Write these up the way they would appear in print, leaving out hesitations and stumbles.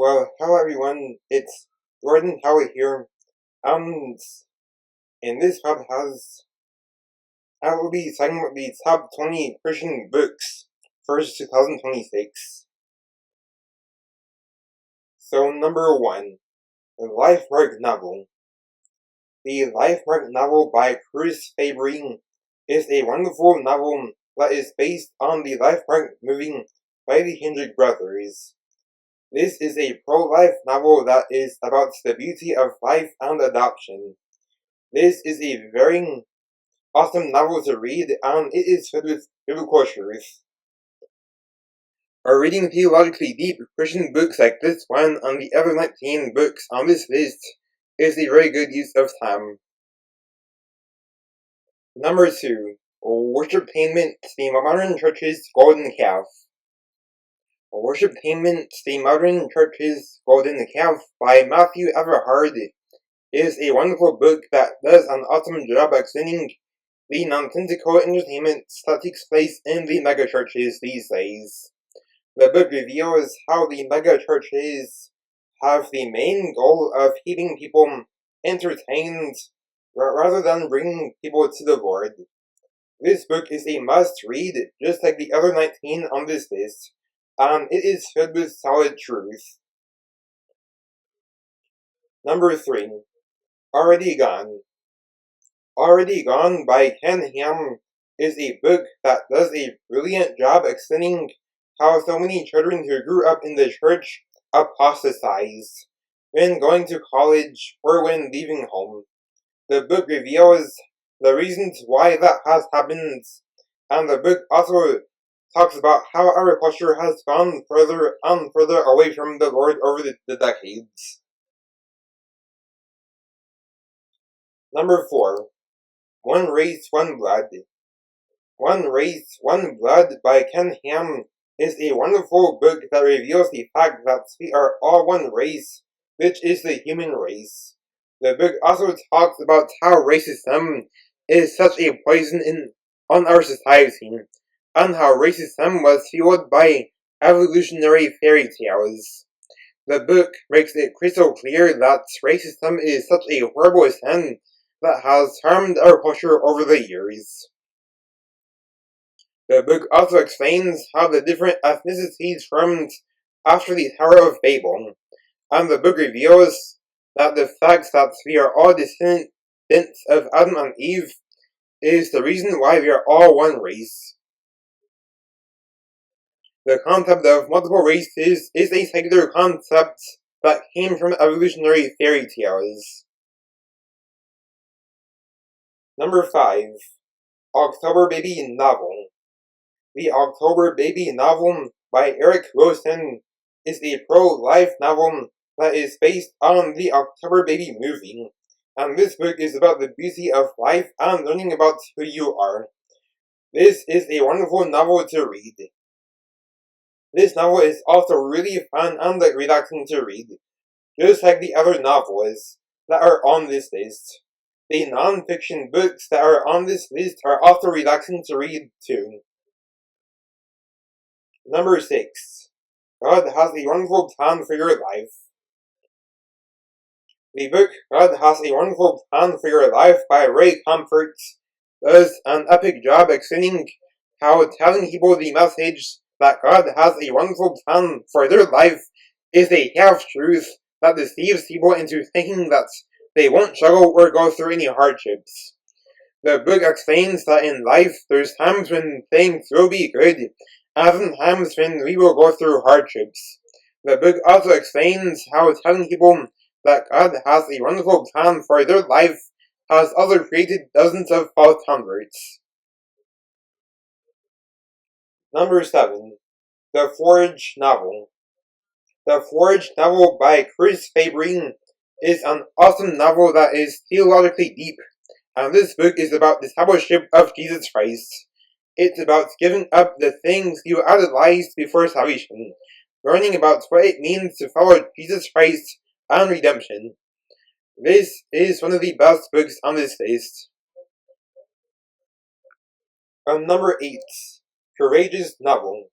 Well, hello everyone, it's Jordan Howard here, and in this podcast, I will be talking about the top 20 Christian books for 2026. So, number 1, the Lifemark novel. The Lifemark novel by Chris Fabry is a wonderful novel that is based on the Lifemark movie by the Hendrick brothers. This is a pro-life novel that is about the beauty of life and adoption. This is a very awesome novel to read, and it is filled with biblical truth. By reading theologically deep Christian books like this one and the other 19 books on this list is a very good use of time. Number 2. Worshiptainment, the Modern Church's Golden Calf. Worshiptainment, the Modern Church's Golden Calf by Matthew Everhard is a wonderful book that does an awesome job explaining the nonsensical entertainment that takes place in the megachurches these days. The book reveals how the megachurches have the main goal of keeping people entertained rather than bringing people to the Lord. This book is a must-read, just like the other 19 on this list, and it is filled with solid truth. Number 3. Already Gone. Already Gone by Ken Ham is a book that does a brilliant job explaining how so many children who grew up in the church apostatize when going to college or when leaving home. The book reveals the reasons why that has happened, and the book also talks about how our culture has gone further and further away from the Lord over the decades. Number 4. One Race, One Blood. One Race, One Blood by Ken Ham is a wonderful book that reveals the fact that we are all one race, which is the human race. The book also talks about how racism is such a poison on our society, and how racism was fueled by evolutionary fairy tales. The book makes it crystal clear that racism is such a horrible sin that has harmed our culture over the years. The book also explains how the different ethnicities formed after the Tower of Babel, and the book reveals that the fact that we are all descendants of Adam and Eve is the reason why we are all one race. The concept of multiple races is a secular concept that came from evolutionary fairy tales. Number 5. October Baby Novel. The October Baby novel by Eric Wilson is a pro-life novel that is based on the October Baby movie, and this book is about the beauty of life and learning about who you are. This is a wonderful novel to read. This novel is also really fun and relaxing to read, just like the other novels that are on this list. The non-fiction books that are on this list are also relaxing to read too. Number 6. God Has a Wonderful Plan for Your Life. The book God Has a Wonderful Plan for Your Life by Ray Comfort does an epic job explaining how telling people the message that God has a wonderful plan for their life is a half-truth that deceives people into thinking that they won't struggle or go through any hardships. The book explains that in life there's times when things will be good, and times when we will go through hardships. The book also explains how telling people that God has a wonderful plan for their life has also created dozens of false converts. Number 7. The Forge Novel. The Forge Novel by Chris Fabry is an awesome novel that is theologically deep, and this book is about the discipleship of Jesus Christ. It's about giving up the things you idolized before salvation, learning about what it means to follow Jesus Christ and redemption. This is one of the best books on this list. Number 8. Courageous Novel.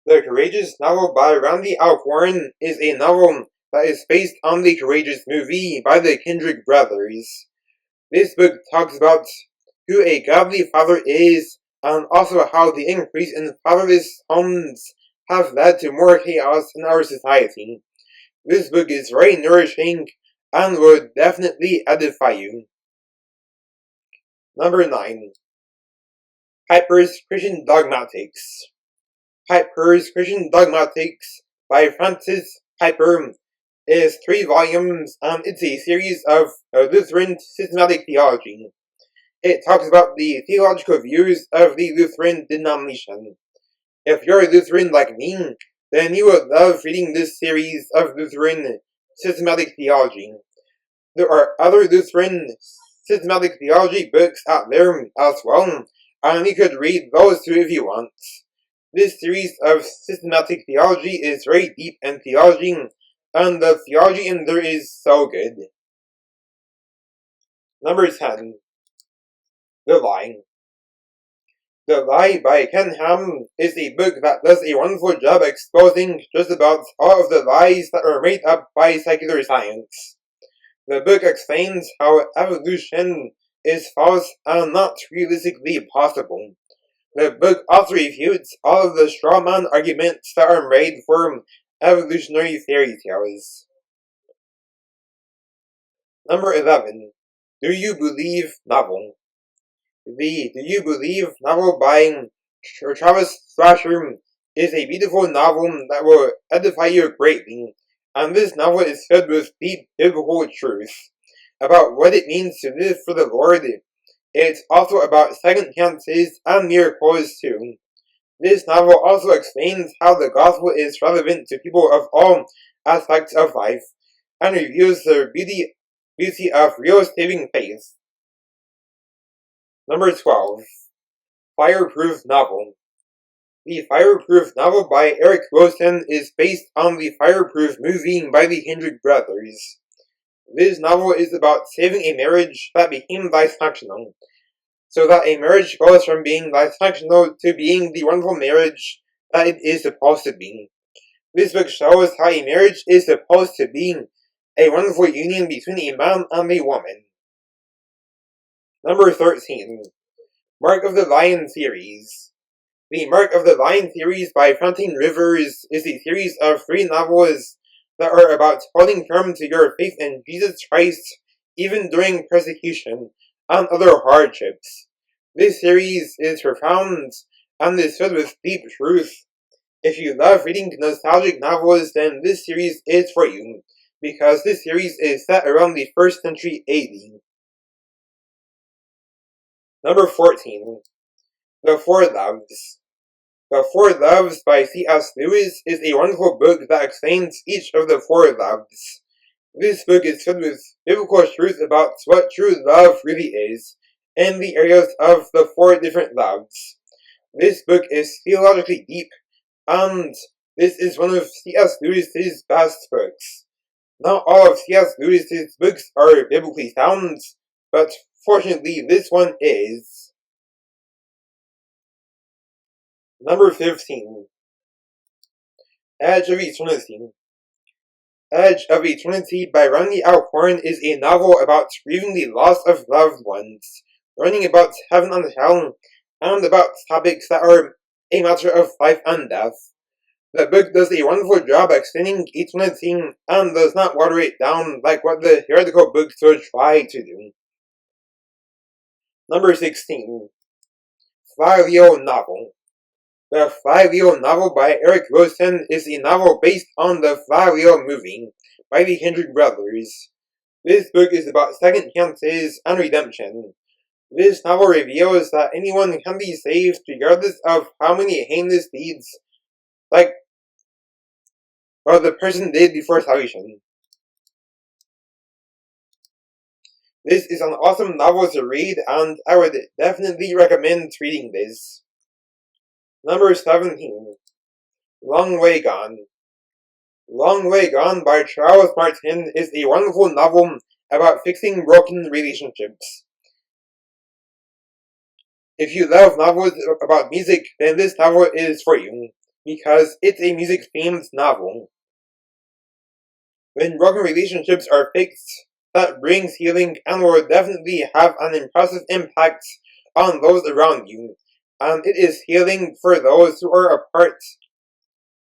The Courageous Novel by Randy Alcorn is a novel that is based on the Courageous movie by the Kindred brothers. This book talks about who a godly father is, and also how the increase in fatherless homes have led to more chaos in our society. This book is very nourishing and would definitely edify you. Number 9. Piper's Christian Dogmatics. Piper's Christian Dogmatics by Francis Piper is 3 volumes, and it's a series of Lutheran systematic theology. It talks about the theological views of the Lutheran denomination. If you're a Lutheran like me, then you will love reading this series of Lutheran systematic theology. There are other Lutheran systematic theology books out there as well, and you could read those too if you want. This series of systematic theology is very deep in theology, and the theology in there is so good. Number 10. The Lie. The Lie by Ken Ham is a book that does a wonderful job exposing just about all of the lies that are made up by secular science. The book explains how evolution is false and not realistically possible. The book also refutes all of the straw man arguments that are made for evolutionary fairy tales. Number 11. Do You Believe novel. The Do You Believe novel by Travis Thrasher is a beautiful novel that will edify you greatly, and this novel is filled with deep biblical truth about what it means to live for the Lord. It's also about second chances and miracles too. This novel also explains how the gospel is relevant to people of all aspects of life, and reveals the beauty of real saving faith. Number 12. Fireproof Novel. The Fireproof novel by Eric Wilson is based on the Fireproof movie by the Kindred brothers. This novel is about saving a marriage that became dysfunctional, so that a marriage goes from being dysfunctional to being the wonderful marriage that it is supposed to be. This book shows how a marriage is supposed to be a wonderful union between a man and a woman. Number 13. Mark of the Lion series. The Mark of the Lion series by Fontaine Rivers is a series of 3 novels that are about holding firm to your faith in Jesus Christ even during persecution and other hardships. This series is profound and is filled with deep truth. If you love reading nostalgic novels, then this series is for you, because this series is set around the 1st century AD. Number 14. The Four Loves. The Four Loves by C.S. Lewis is a wonderful book that explains each of the 4 loves. This book is filled with biblical truth about what true love really is, in the areas of the 4 different loves. This book is theologically deep, and this is one of C.S. Lewis's best books. Not all of C.S. Lewis's books are biblically sound, but fortunately this one is. Number 15. Edge of Eternity. Edge of Eternity by Rodney Alcorn is a novel about grieving the loss of loved ones, learning about heaven and hell, and about topics that are a matter of life and death. The book does a wonderful job explaining eternity and does not water it down like what the heretical books would try to do. Number 16. Flavial Novel. The Flavial novel by Eric Wilson is a novel based on the Flavial movie by the Kindred brothers. This book is about second chances and redemption. This novel reveals that anyone can be saved regardless of how many heinous deeds the person did before salvation. This is an awesome novel to read, and I would definitely recommend reading this. Number 17. Long Way Gone. Long Way Gone by Charles Martin is a wonderful novel about fixing broken relationships. If you love novels about music, then this novel is for you, because it's a music-themed novel. When broken relationships are fixed, that brings healing and will definitely have an impressive impact on those around you. And it is healing for those who are a part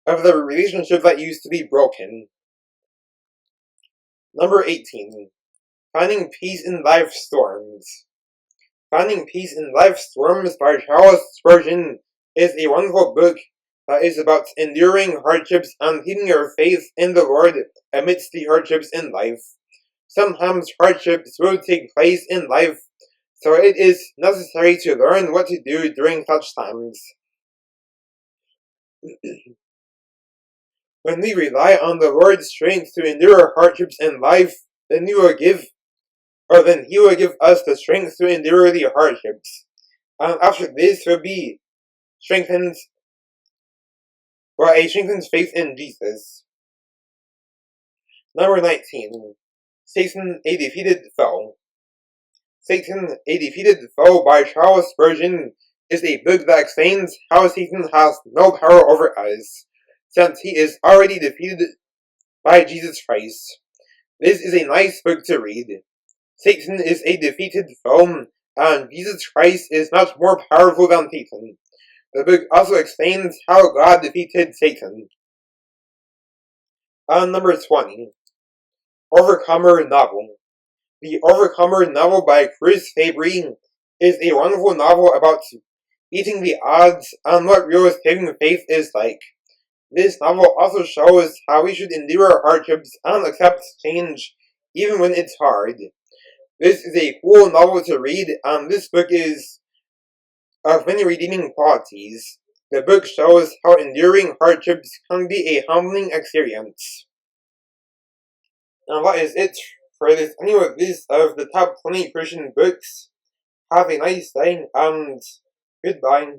of the relationship that used to be broken. Number 18. Finding Peace in Life Storms. Finding Peace in Life Storms by Charles Spurgeon is a wonderful book that is about enduring hardships and keeping your faith in the Lord amidst the hardships in life. Sometimes hardships will take place in life, so it is necessary to learn what to do during such times. When we rely on the Lord's strength to endure hardships in life, then He will give us the strength to endure the hardships. And after this will be strengthened, a strengthened faith in Jesus. Number 19. Satan, a Defeated Foe. Satan, a Defeated Foe by Charles Spurgeon is a book that explains how Satan has no power over us, since he is already defeated by Jesus Christ. This is a nice book to read. Satan is a defeated foe, and Jesus Christ is much more powerful than Satan. The book also explains how God defeated Satan. Number 20. Overcomer Novel. The Overcomer novel by Chris Fabry is a wonderful novel about beating the odds and what real saving faith is like. This novel also shows how we should endure hardships and accept change even when it's hard. This is a cool novel to read, and this book is of many redeeming qualities. The book shows how enduring hardships can be a humbling experience. And that is it for this annual list of the top 20 Christian books. Have a nice day, and goodbye.